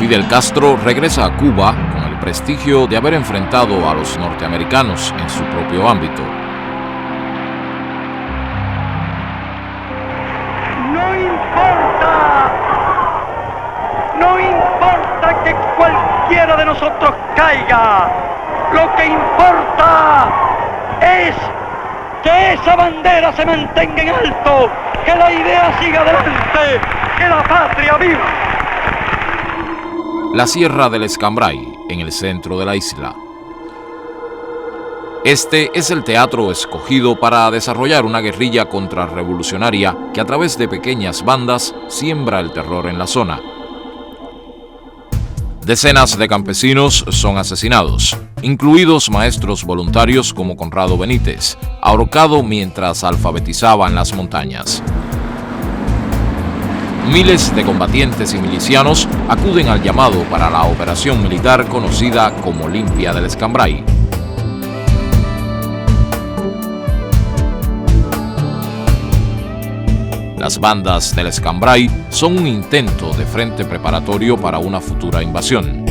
Fidel Castro regresa a Cuba con el prestigio de haber enfrentado a los norteamericanos en su propio ámbito. No importa que cualquiera de nosotros caiga, lo que importa es que esa bandera se mantenga en alto, que la idea siga adelante, que la patria viva. La Sierra del Escambray, en el centro de la isla. Este es el teatro escogido para desarrollar una guerrilla contrarrevolucionaria que a través de pequeñas bandas siembra el terror en la zona. Decenas de campesinos son asesinados, incluidos maestros voluntarios como Conrado Benítez, ahorcado mientras alfabetizaba en las montañas. Miles de combatientes y milicianos acuden al llamado para la operación militar conocida como Limpia del Escambray. Las bandas del Escambray son un intento de frente preparatorio para una futura invasión.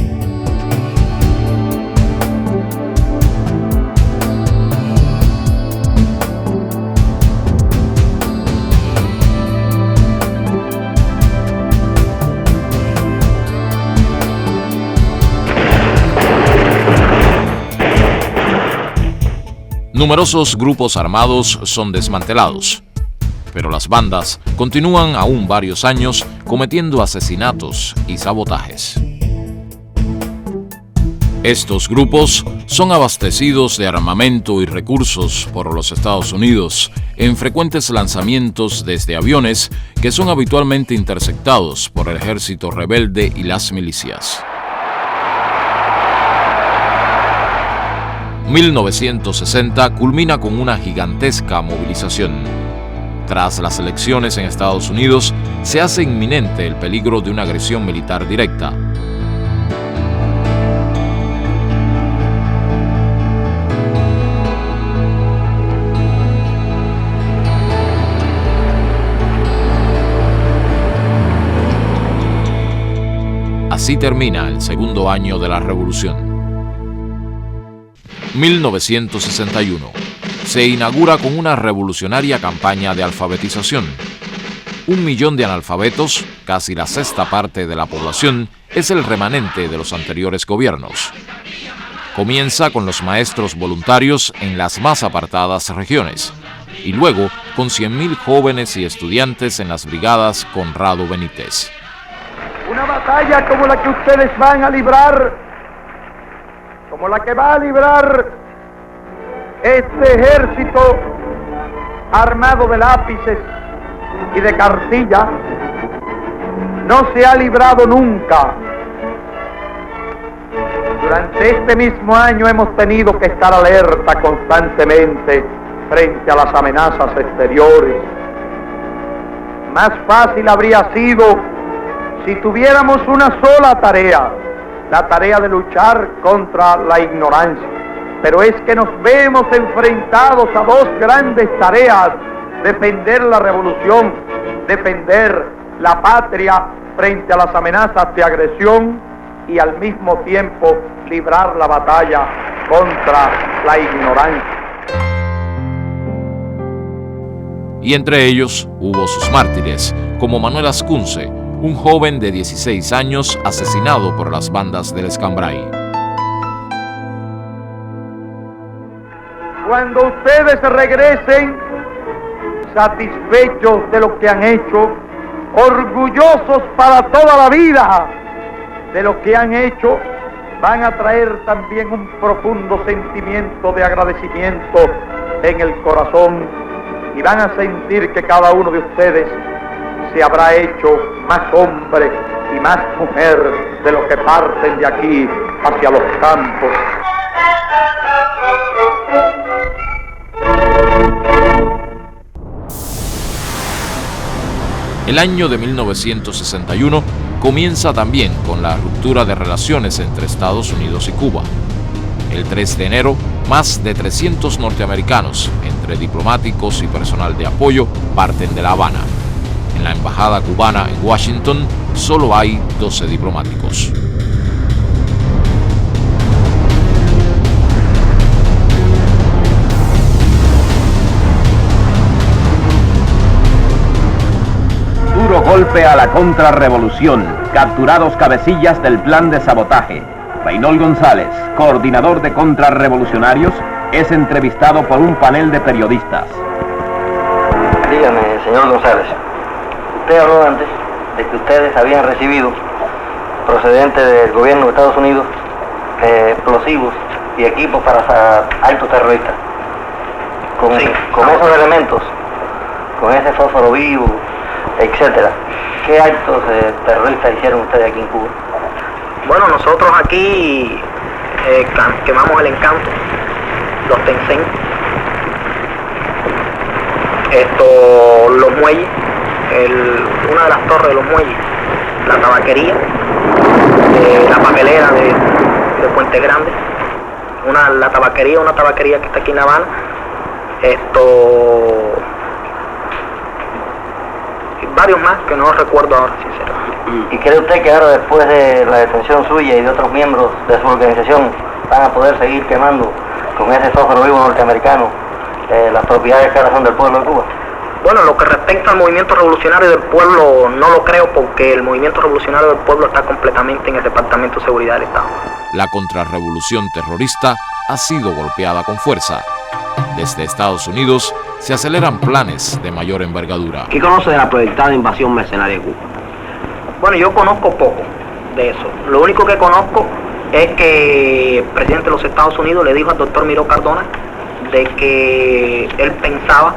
Numerosos grupos armados son desmantelados, pero las bandas continúan aún varios años cometiendo asesinatos y sabotajes. Estos grupos son abastecidos de armamento y recursos por los Estados Unidos en frecuentes lanzamientos desde aviones que son habitualmente interceptados por el ejército rebelde y las milicias. 1960 culmina con una gigantesca movilización. Tras las elecciones en Estados Unidos, se hace inminente el peligro de una agresión militar directa. Así termina el segundo año de la Revolución. 1961. Se inaugura con una revolucionaria campaña de alfabetización. 1 millón de analfabetos, casi la sexta parte de la población, es el remanente de los anteriores gobiernos. Comienza con los maestros voluntarios en las más apartadas regiones, y luego con 100.000 jóvenes y estudiantes en las brigadas Conrado Benítez. Una batalla como la que ustedes van a librar, como la que va a librar este ejército armado de lápices y de cartilla, no se ha librado nunca. Durante este mismo año hemos tenido que estar alerta constantemente frente a las amenazas exteriores. Más fácil habría sido si tuviéramos una sola tarea, la tarea de luchar contra la ignorancia. Pero es que nos vemos enfrentados a dos grandes tareas: defender la revolución, defender la patria frente a las amenazas de agresión y al mismo tiempo librar la batalla contra la ignorancia. Y entre ellos hubo sus mártires, como Manuel Ascunce, un joven de 16 años asesinado por las bandas del Escambray. Cuando ustedes regresen satisfechos de lo que han hecho, orgullosos para toda la vida de lo que han hecho, van a traer también un profundo sentimiento de agradecimiento en el corazón y van a sentir que cada uno de ustedes se habrá hecho más hombre y más mujer de lo que parten de aquí hacia los campos. El año de 1961 comienza también con la ruptura de relaciones entre Estados Unidos y Cuba. El 3 de enero, más de 300 norteamericanos, entre diplomáticos y personal de apoyo, parten de La Habana. En la embajada cubana en Washington, solo hay 12 diplomáticos. Duro golpe a la contrarrevolución. Capturados cabecillas del plan de sabotaje. Reinol González, coordinador de contrarrevolucionarios, es entrevistado por un panel de periodistas. Dígame, señor González, usted habló antes de que ustedes habían recibido, procedente del gobierno de Estados Unidos, explosivos y equipos para actos terroristas. Con esos elementos, con ese fósforo vivo, etcétera, ¿qué actos terroristas hicieron ustedes aquí en Cuba? Bueno, nosotros aquí quemamos el Encanto, los Tencent, los muelles, una de las torres de los muelles, la tabaquería, la papelera de Puente Grande, una tabaquería que está aquí en La Habana, varios más que no recuerdo ahora, sinceramente. ¿Y cree usted que ahora, después de la detención suya y de otros miembros de su organización, van a poder seguir quemando con ese fósforo vivo norteamericano las propiedades que ahora son del pueblo de Cuba? Bueno, lo que respecta al movimiento revolucionario del pueblo, no lo creo, porque el movimiento revolucionario del pueblo está completamente en el Departamento de Seguridad del Estado. La contrarrevolución terrorista ha sido golpeada con fuerza. Desde Estados Unidos se aceleran planes de mayor envergadura. ¿Qué conoce de la proyectada invasión mercenaria de Cuba? Bueno, yo conozco poco de eso. Lo único que conozco es que el presidente de los Estados Unidos le dijo al doctor Miró Cardona de que él pensaba,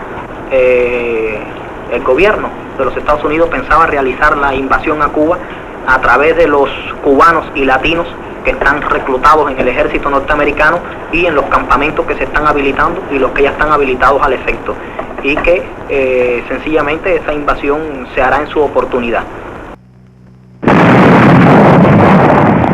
el gobierno de los Estados Unidos pensaba realizar la invasión a Cuba a través de los cubanos y latinos que están reclutados en el ejército norteamericano y en los campamentos que se están habilitando y los que ya están habilitados al efecto, y que sencillamente esa invasión se hará en su oportunidad.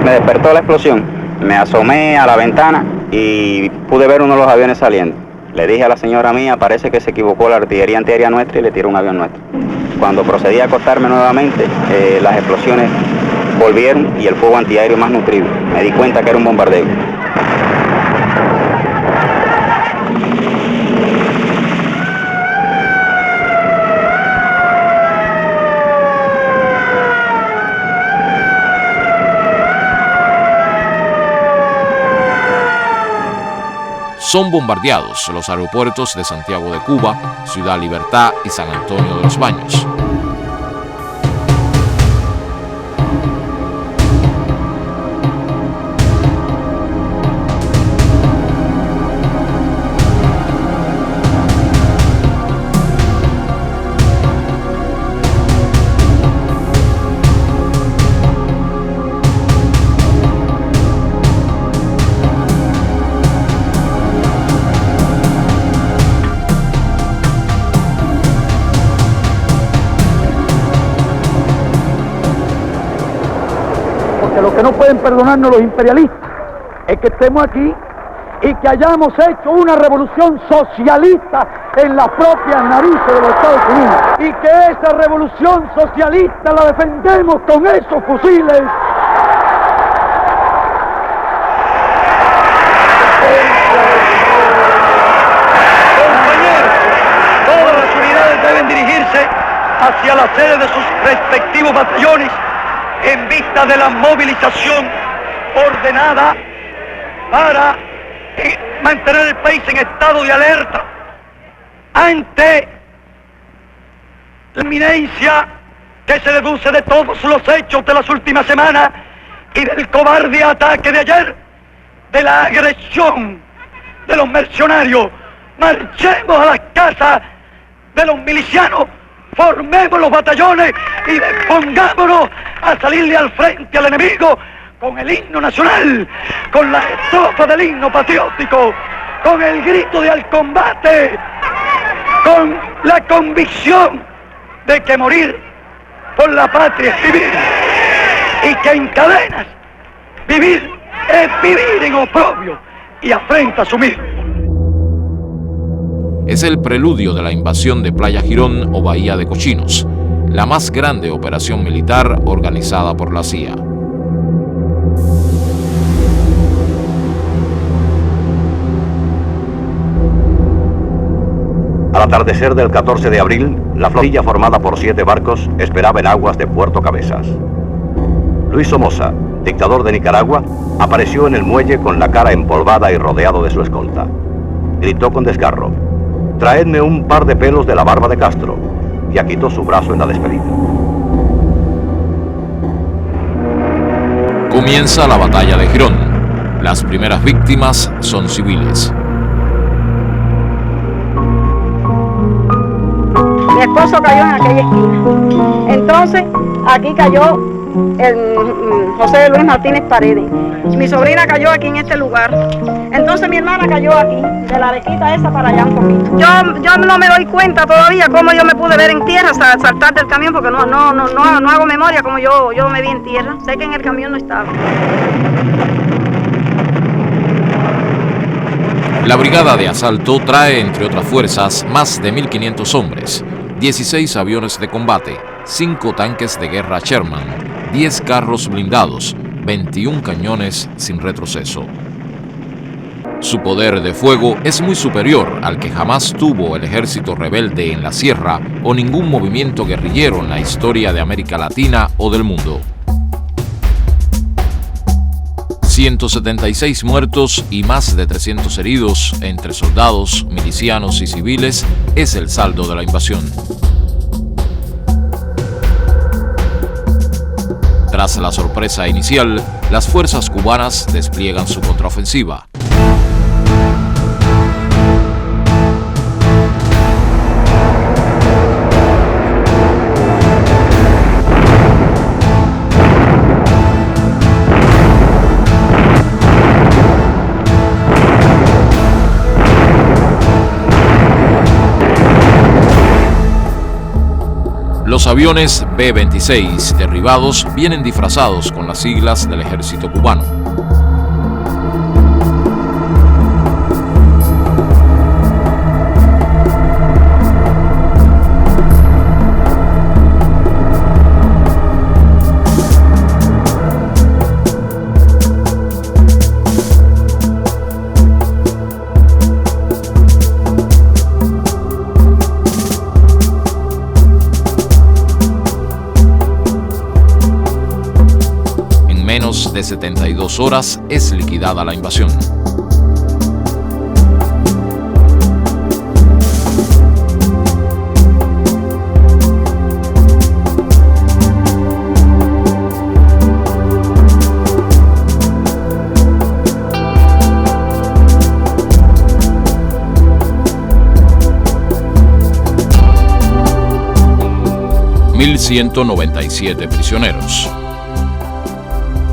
Me despertó la explosión, me asomé a la ventana y pude ver uno de los aviones saliendo. Le dije a la señora mía, parece que se equivocó la artillería antiaérea nuestra y le tiró un avión nuestro. Cuando procedí a acostarme nuevamente, las explosiones volvieron y el fuego antiaéreo más nutrido. Me di cuenta que era un bombardeo. Son bombardeados los aeropuertos de Santiago de Cuba, Ciudad Libertad y San Antonio de los Baños. Lo que no pueden perdonarnos los imperialistas es que estemos aquí y que hayamos hecho una revolución socialista en las propias narices de los Estados Unidos, y que esa revolución socialista la defendemos con esos fusiles. Compañeros, todas las unidades deben dirigirse hacia la sede de sus respectivos batallones en vista de la movilización ordenada para mantener el país en estado de alerta ante la inminencia que se deduce de todos los hechos de las últimas semanas y del cobarde ataque de ayer, de la agresión de los mercenarios. Marchemos a las casas de los milicianos, formemos los batallones y pongámonos a salirle al frente al enemigo con el himno nacional, con la estrofa del himno patriótico, con el grito de al combate, con la convicción de que morir por la patria es vivir, y que en cadenas vivir es vivir en oprobio y afrenta asumir. Es el preludio de la invasión de Playa Girón o Bahía de Cochinos. la más grande operación militar organizada por la CIA. Al atardecer del 14 de abril, la flotilla formada por 7 barcos esperaba en aguas de Puerto Cabezas. Luis Somoza, dictador de Nicaragua, apareció en el muelle con la cara empolvada y rodeado de su escolta. Gritó con desgarro: «Traedme un par de pelos de la barba de Castro», y agitó su brazo en la despedida. Comienza la batalla de Girón. Las primeras víctimas son civiles. Mi esposo cayó en aquella esquina. Entonces, aquí cayó el José Luis Martínez Paredes. Mi sobrina cayó aquí en este lugar. Entonces mi hermana cayó aquí, de la arequita esa para allá un poquito. Yo no me doy cuenta todavía cómo yo me pude ver en tierra hasta saltar del camión, porque no hago memoria como yo me vi en tierra. Sé que en el camión no estaba. La brigada de asalto trae, entre otras fuerzas, más de 1.500 hombres, 16 aviones de combate, 5 tanques de guerra Sherman, 10 carros blindados, 21 cañones sin retroceso. Su poder de fuego es muy superior al que jamás tuvo el ejército rebelde en la sierra o ningún movimiento guerrillero en la historia de América Latina o del mundo. 176 muertos y más de 300 heridos entre soldados, milicianos y civiles es el saldo de la invasión. Tras la sorpresa inicial, las fuerzas cubanas despliegan su contraofensiva. Los aviones B-26 derribados vienen disfrazados con las siglas del ejército cubano. De 72 horas es liquidada la invasión. $1,197 prisioneros.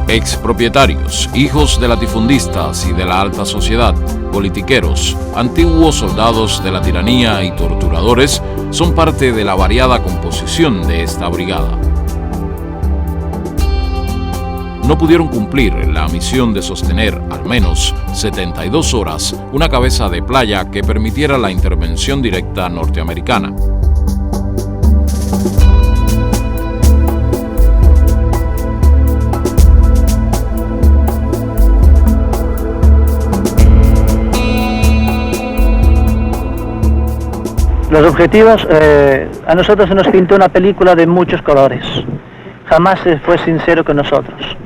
Expropietarios, hijos de latifundistas y de la alta sociedad, politiqueros, antiguos soldados de la tiranía y torturadores son parte de la variada composición de esta brigada. No pudieron cumplir la misión de sostener al menos 72 horas una cabeza de playa que permitiera la intervención directa norteamericana. Los objetivos, a nosotros se nos pintó una película de muchos colores. Jamás se fue sincero con nosotros.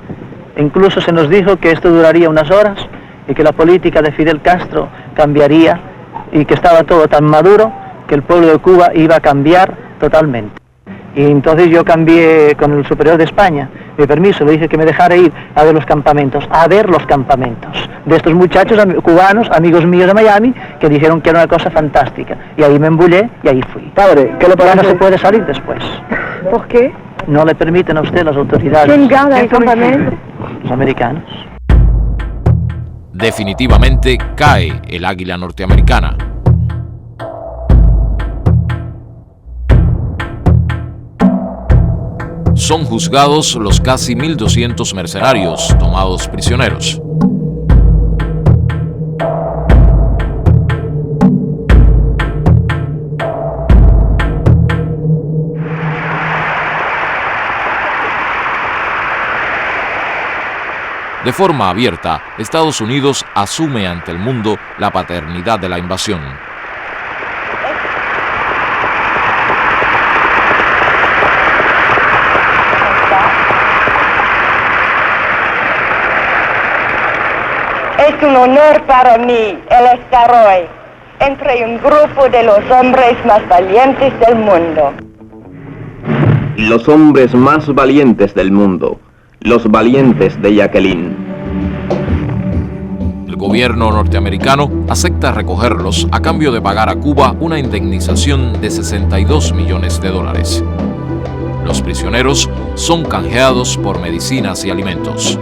Incluso se nos dijo que esto duraría unas horas y que la política de Fidel Castro cambiaría y que estaba todo tan maduro que el pueblo de Cuba iba a cambiar totalmente. Y entonces yo cambié con el superior de España, mi permiso, le dije que me dejara ir a ver los campamentos de estos muchachos cubanos, amigos míos de Miami, que dijeron que era una cosa fantástica. Y ahí me embullé y ahí fui. Padre, ¿qué le parece? No se puede salir después. ¿Por qué? No le permiten a usted las autoridades. ¿Quién gana el campamento? Los americanos. Definitivamente cae el águila norteamericana. Son juzgados los casi 1.200 mercenarios tomados prisioneros. De forma abierta, Estados Unidos asume ante el mundo la paternidad de la invasión. Es un honor para mí el estar hoy entre un grupo de los hombres más valientes del mundo. Los hombres más valientes del mundo, los valientes de Jacqueline. El gobierno norteamericano acepta recogerlos a cambio de pagar a Cuba una indemnización de $62 millones. Los prisioneros son canjeados por medicinas y alimentos.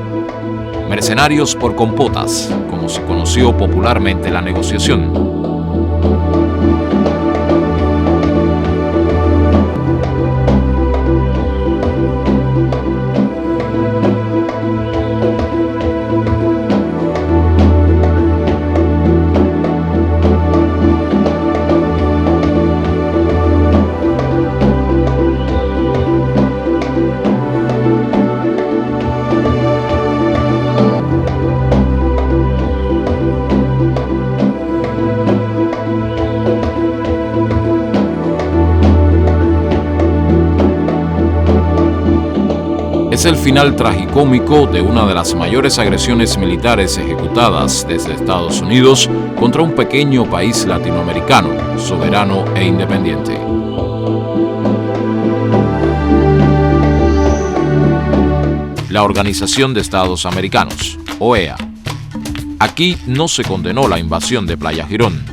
Mercenarios por compotas, como se conoció popularmente la negociación. Es el final tragicómico de una de las mayores agresiones militares ejecutadas desde Estados Unidos contra un pequeño país latinoamericano, soberano e independiente. La Organización de Estados Americanos, OEA. Aquí no se condenó la invasión de Playa Girón.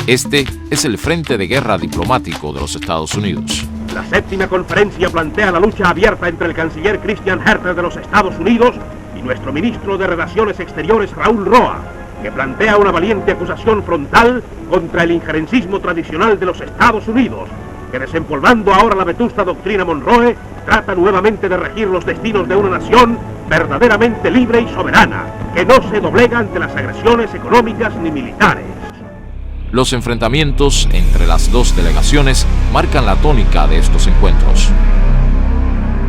Este es el frente de guerra diplomático de los Estados Unidos. La séptima conferencia plantea la lucha abierta entre el canciller Christian Herter de los Estados Unidos y nuestro ministro de Relaciones Exteriores Raúl Roa, que plantea una valiente acusación frontal contra el injerencismo tradicional de los Estados Unidos, que desempolvando ahora la vetusta doctrina Monroe, trata nuevamente de regir los destinos de una nación verdaderamente libre y soberana, que no se doblega ante las agresiones económicas ni militares. Los enfrentamientos entre las dos delegaciones marcan la tónica de estos encuentros.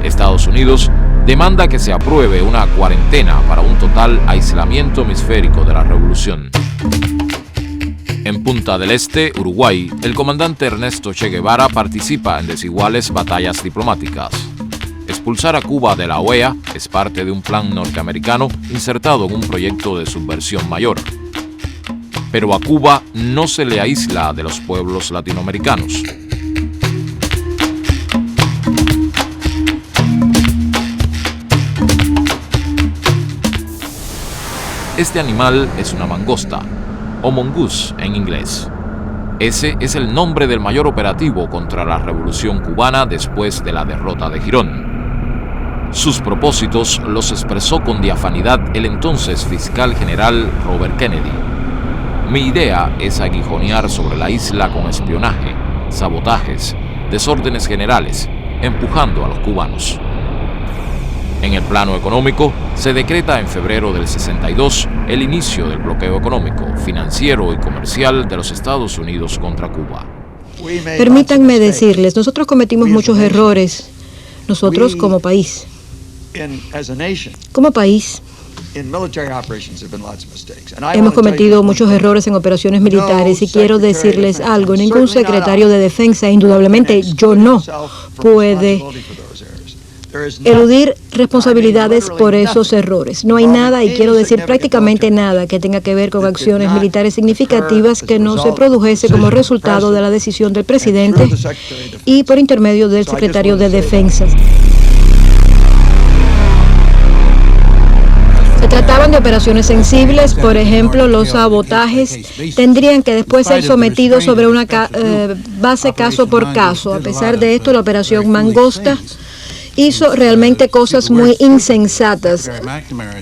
Estados Unidos demanda que se apruebe una cuarentena para un total aislamiento hemisférico de la revolución. En Punta del Este, Uruguay, el comandante Ernesto Che Guevara participa en desiguales batallas diplomáticas. Expulsar a Cuba de la OEA es parte de un plan norteamericano insertado en un proyecto de subversión mayor. Pero a Cuba no se le aísla de los pueblos latinoamericanos. Este animal es una mangosta, o mongoose en inglés. Ese es el nombre del mayor operativo contra la revolución cubana después de la derrota de Girón. Sus propósitos los expresó con diafanidad el entonces fiscal general Robert Kennedy. Mi idea es aguijonear sobre la isla con espionaje, sabotajes, desórdenes generales, empujando a los cubanos. En el plano económico, se decreta en febrero del 62 el inicio del bloqueo económico, financiero y comercial de los Estados Unidos contra Cuba. Permítanme decirles, nosotros cometimos muchos errores, nosotros como país. Como país, hemos cometido muchos errores en operaciones militares y quiero decirles algo, ningún secretario de Defensa, indudablemente yo no, puede eludir responsabilidades por esos errores. No hay nada, y quiero decir prácticamente nada, que tenga que ver con acciones militares significativas que no se produjese como resultado de la decisión del presidente y por intermedio del secretario de Defensa. Se trataban de operaciones sensibles, por ejemplo, los sabotajes tendrían que después ser sometidos sobre una base caso por caso. A pesar de esto, la operación Mangosta hizo realmente cosas muy insensatas.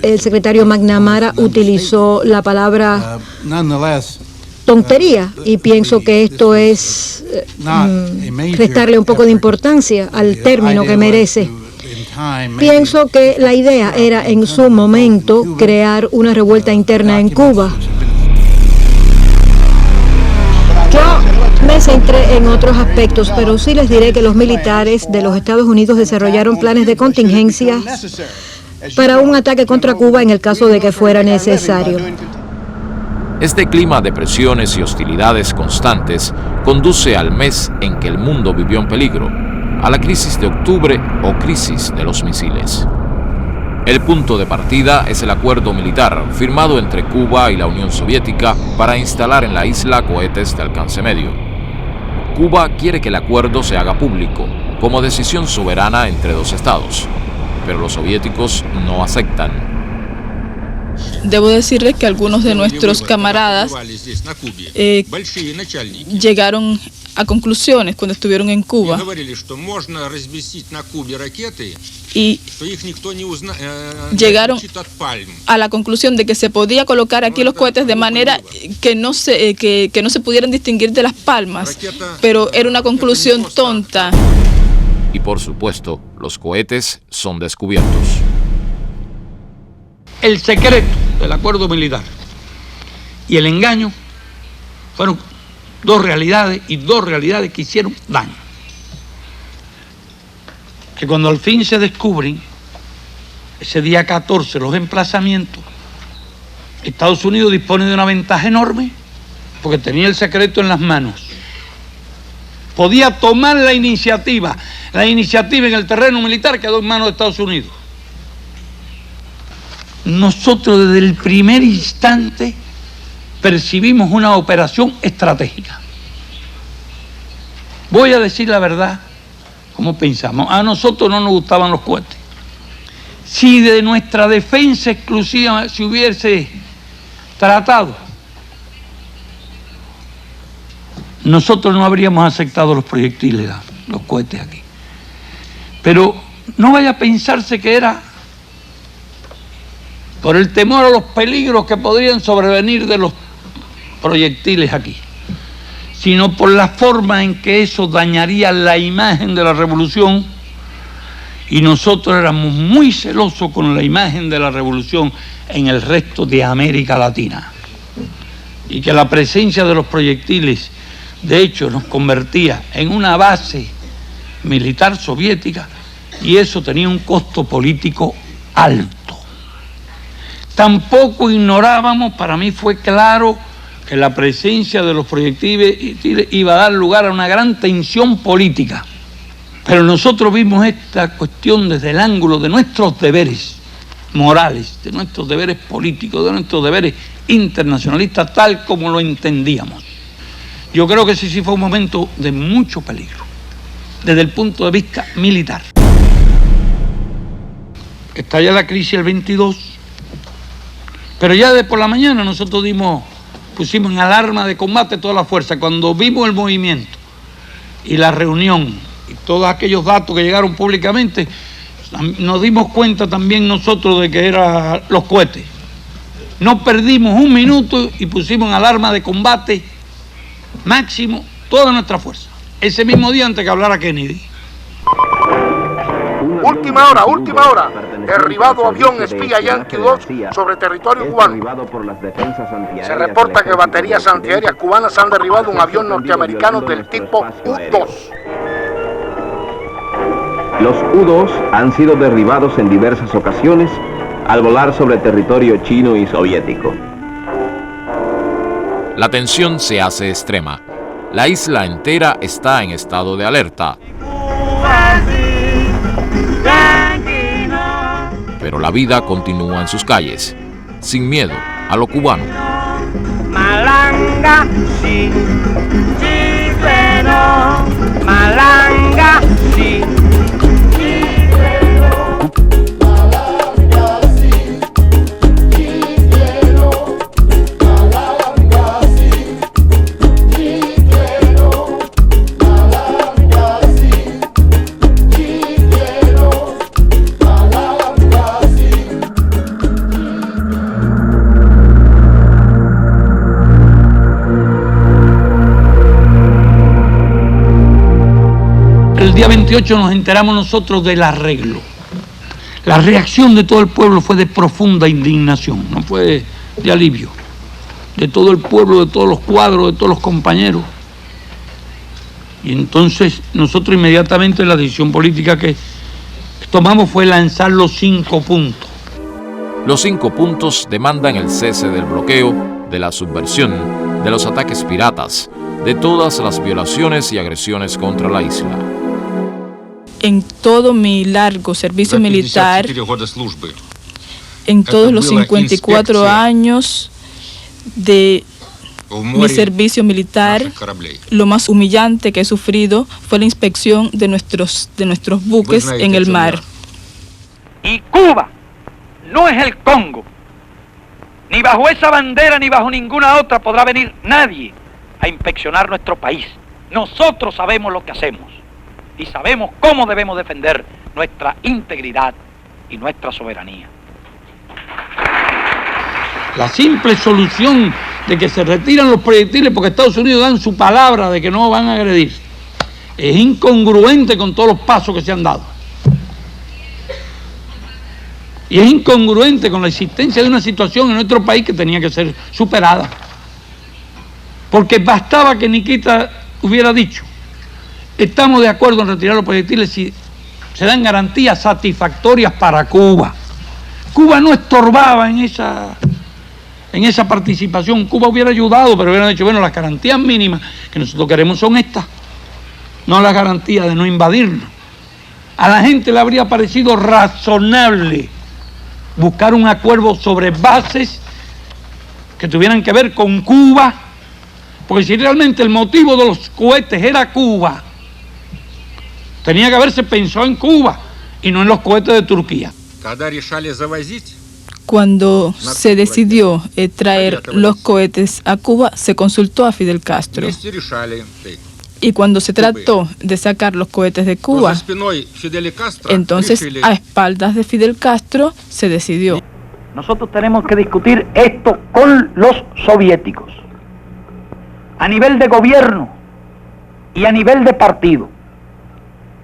El secretario McNamara utilizó la palabra tontería y pienso que esto es restarle un poco de importancia al término que merece. Pienso que la idea era en su momento crear una revuelta interna en Cuba. Yo me centré en otros aspectos, pero sí les diré que los militares de los Estados Unidos desarrollaron planes de contingencia para un ataque contra Cuba en el caso de que fuera necesario. Este clima de presiones y hostilidades constantes conduce al mes en que el mundo vivió en peligro, a la crisis de octubre o crisis de los misiles. El punto de partida es el acuerdo militar firmado entre Cuba y la Unión Soviética para instalar en la isla cohetes de alcance medio. Cuba quiere que el acuerdo se haga público, como decisión soberana entre dos estados, pero los soviéticos no aceptan. Debo decirles que algunos de nuestros camaradas llegaron a conclusiones cuando estuvieron en Cuba y llegaron a la conclusión de que se podía colocar aquí los cohetes de manera que no se pudieran distinguir de las palmas, pero era una conclusión tonta. Y por supuesto, los cohetes son descubiertos. El secreto del acuerdo militar y el engaño fueron dos realidades que hicieron daño. Que cuando al fin se descubren, ese día 14, los emplazamientos, Estados Unidos dispone de una ventaja enorme porque tenía el secreto en las manos. Podía tomar la iniciativa en el terreno militar quedó en manos de Estados Unidos. Nosotros desde el primer instante percibimos una operación estratégica. Voy a decir la verdad, como pensamos. A nosotros no nos gustaban los cohetes. Si de nuestra defensa exclusiva se hubiese tratado, nosotros no habríamos aceptado los proyectiles, los cohetes aquí. Pero no vaya a pensarse que era por el temor a los peligros que podrían sobrevenir de los proyectiles aquí, sino por la forma en que eso dañaría la imagen de la revolución, y nosotros éramos muy celosos con la imagen de la revolución en el resto de América Latina, y que la presencia de los proyectiles, de hecho, nos convertía en una base militar soviética, y eso tenía un costo político alto. Tampoco ignorábamos, para mí fue claro, que la presencia de los proyectiles iba a dar lugar a una gran tensión política. Pero nosotros vimos esta cuestión desde el ángulo de nuestros deberes morales, de nuestros deberes políticos, de nuestros deberes internacionalistas, tal como lo entendíamos. Yo creo que ese sí fue un momento de mucho peligro, desde el punto de vista militar. Estalla la crisis el 22, pero ya de por la mañana nosotros pusimos en alarma de combate toda la fuerza. Cuando vimos el movimiento y la reunión y todos aquellos datos que llegaron públicamente, nos dimos cuenta también nosotros de que eran los cohetes. No perdimos un minuto y pusimos en alarma de combate máximo toda nuestra fuerza. Ese mismo día antes que hablara Kennedy. Última hora. Derribado avión espía Yankee 2 sobre territorio cubano. Se reporta que baterías antiaéreas cubanas han derribado un avión norteamericano del tipo U-2. Los U-2 han sido derribados en diversas ocasiones al volar sobre territorio chino y soviético. La tensión se hace extrema. La isla entera está en estado de alerta. Pero la vida continúa en sus calles, sin miedo a lo cubano. Malanga, sí, chiflero, malanga, sí. El día 28 nos enteramos nosotros del arreglo. La reacción de todo el pueblo fue de profunda indignación, no fue de alivio. De todo el pueblo, de todos los cuadros, de todos los compañeros. Y entonces nosotros inmediatamente la decisión política que tomamos fue lanzar los 5 puntos. Los 5 puntos demandan el cese del bloqueo, de la subversión, de los ataques piratas, de todas las violaciones y agresiones contra la isla. En todo mi largo servicio militar, en todos los 54 años de mi servicio militar, lo más humillante que he sufrido fue la inspección de nuestros buques en el mar. Y Cuba no es el Congo. Ni bajo esa bandera ni bajo ninguna otra podrá venir nadie a inspeccionar nuestro país. Nosotros sabemos lo que hacemos y sabemos cómo debemos defender nuestra integridad y nuestra soberanía. La simple solución de que se retiran los proyectiles porque Estados Unidos dan su palabra de que no van a agredir es incongruente con todos los pasos que se han dado. Y es incongruente con la existencia de una situación en nuestro país que tenía que ser superada. Porque bastaba que Nikita hubiera dicho: estamos de acuerdo en retirar los proyectiles si se dan garantías satisfactorias para Cuba. Cuba no estorbaba en esa participación. Cuba hubiera ayudado, pero hubieran dicho: bueno, las garantías mínimas que nosotros queremos son estas, no las garantías de no invadirnos. A la gente le habría parecido razonable buscar un acuerdo sobre bases que tuvieran que ver con Cuba, porque si realmente el motivo de los cohetes era Cuba, tenía que haberse pensado en Cuba y no en los cohetes de Turquía. Cuando se decidió traer los cohetes a Cuba, se consultó a Fidel Castro. Y cuando se trató de sacar los cohetes de Cuba, entonces a espaldas de Fidel Castro se decidió. Nosotros tenemos que discutir esto con los soviéticos, a nivel de gobierno y a nivel de partido.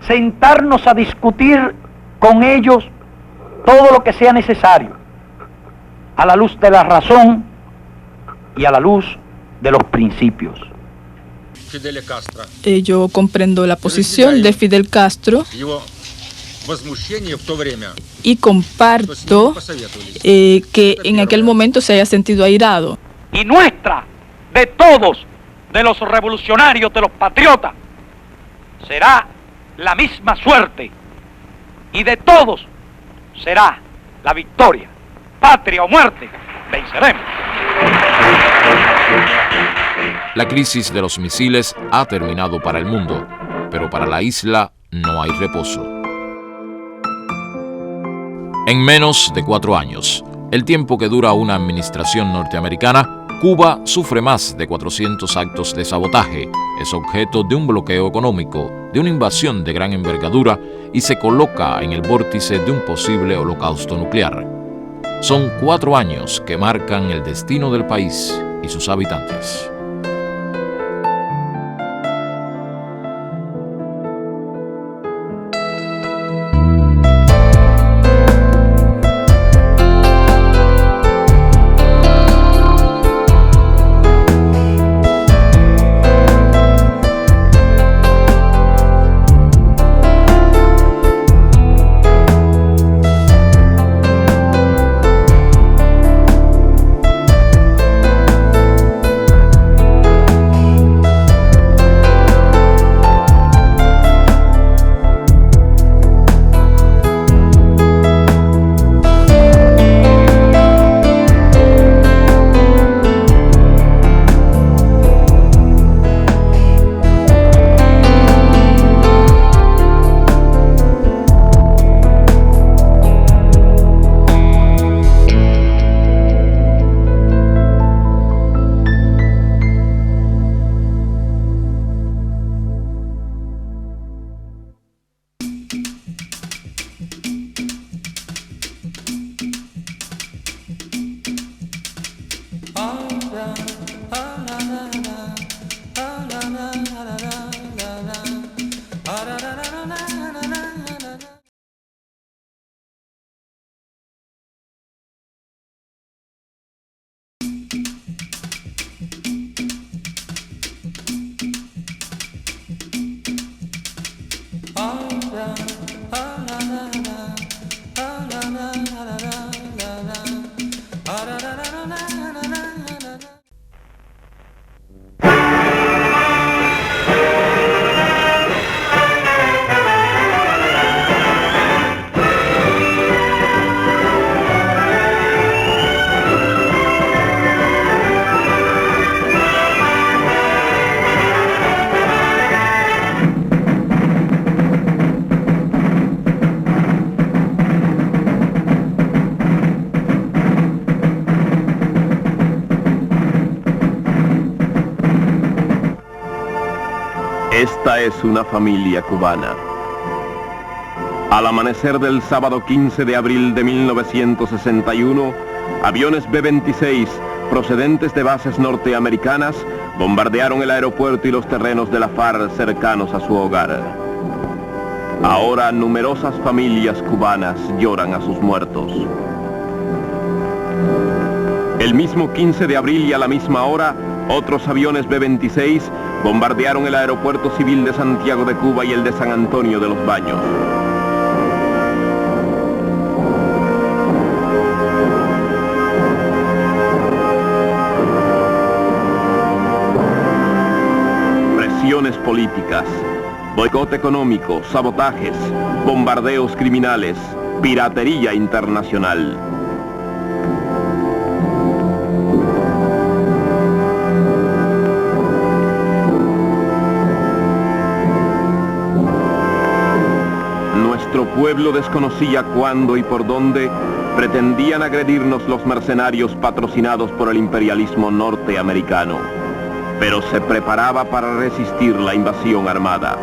Sentarnos a discutir con ellos todo lo que sea necesario, a la luz de la razón y a la luz de los principios. Yo comprendo la posición de Fidel Castro y comparto que en aquel momento se haya sentido airado. Y nuestra, de todos, de los revolucionarios, de los patriotas, será la misma suerte. Y de todos será la victoria. Patria o muerte, venceremos. La crisis de los misiles ha terminado para el mundo, pero para la isla no hay reposo. En menos de 4 años, el tiempo que dura una administración norteamericana, Cuba sufre más de 400 actos de sabotaje, es objeto de un bloqueo económico, de una invasión de gran envergadura y se coloca en el vórtice de un posible holocausto nuclear. Son 4 años que marcan el destino del país y sus habitantes. Esta es una familia cubana. Al amanecer del sábado 15 de abril de 1961, aviones B-26 procedentes de bases norteamericanas bombardearon el aeropuerto y los terrenos de la FARC cercanos a su hogar. Ahora numerosas familias cubanas lloran a sus muertos. El mismo 15 de abril y a la misma hora, otros aviones B-26 bombardearon el aeropuerto civil de Santiago de Cuba y el de San Antonio de los Baños. Presiones políticas, boicot económico, sabotajes, bombardeos criminales, piratería internacional. Nuestro pueblo desconocía cuándo y por dónde pretendían agredirnos los mercenarios patrocinados por el imperialismo norteamericano, pero se preparaba para resistir la invasión armada.